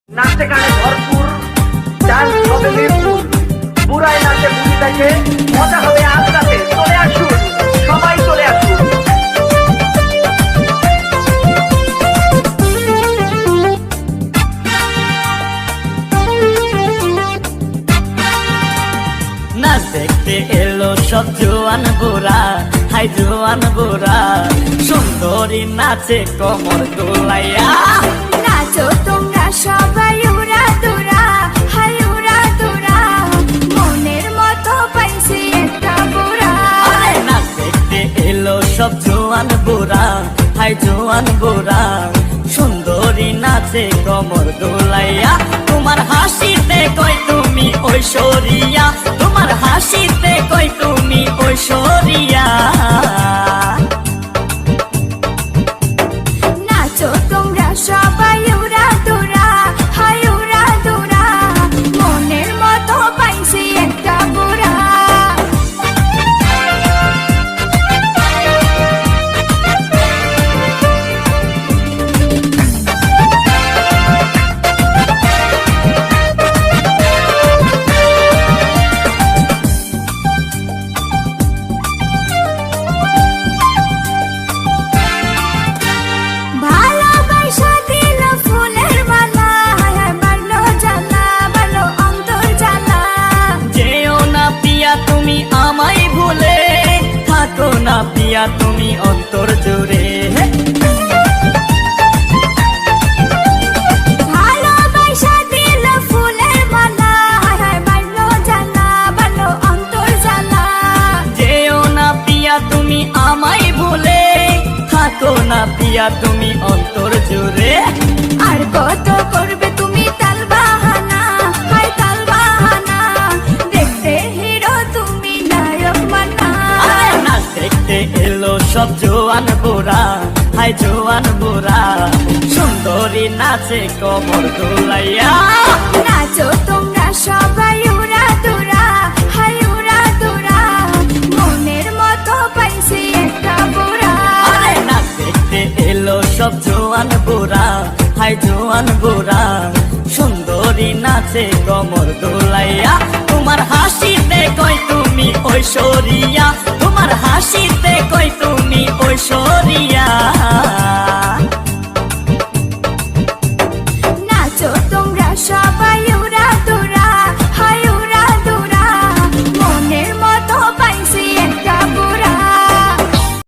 নাচে গানে ভরপুর, ডান্স হবে মিরপুর, বুড়ায় নাচে বুড়ি দেখে, মজা হবে আজ রাতে। চলে আসুন, সবাই চলে আসুন। নাচ দেখতে এলো সব জোয়ান বুড়া, হাই জোয়ান বুড়া, সুন্দরী নাচে কোমর দোলাইয়া। নাচো তোমরা সবাই উড়া দুরা, হাই উড়া দুরা, মনের মতো পাইছি একটা বুড়া। আরে নাচ দেখতে এলো সব জোয়ান বুড়া, হাই জোয়ান বুড়া, সুন্দরী নাচে কোমর দোলাইয়া। তোমার হাসিতে কই তুমি ঐশ্বরিয়া, তোমার হাসিতে কই তুমি ঐশ্বরিয়া। নাচো তোমরা সবাই উড়া দুরা, হাই উড়া দুরা, মনের মতো পাইছি একটা বুড়া। ভালোবাসা দিল ফুলের মালা, হায় বাড়লো জ্বালা, বাড়লো অন্তর জ্বালা। যেও না পিয়া তুমি আমায় ভুলে, থাকো না পিয়া তুমি অন্তর জুড়ে। ভালোবাসা দিল ফুলের মালা, হায় বাড়লো জ্বালা, বাড়লো অন্তর জ্বালা। যেও না পিয়া তুমি আমায় ভুলে, থাকো না পিয়া তুমি অন্তর জুড়ে। আর কত করবে তুমি তাল বাহানা, হায় তাল বাহানা, দেখতে হিরো তুমি নায়ক মানা। আরে নাচ দেখতে এলো সব জোয়ান বুড়া, হাই জোয়ান বুড়া, সুন্দরী নাচে কোমর দোলাইয়া। নাচো তোমরা সবাই উড়া দুরা, হাই উড়া দুরা, মনের মতো পাইছি একটা বুড়া। আরে নাচ দেখতে এলো সব জোয়ান বুড়া, হাই জোয়ান বুড়া, সুন্দরী নাচে কোমর দোলাইয়া। তোমার হাসিতে কই তুমি ঐশ্বরিয়া, তোমার হাসিতে কই তুমি ঐশ্বরিয়া।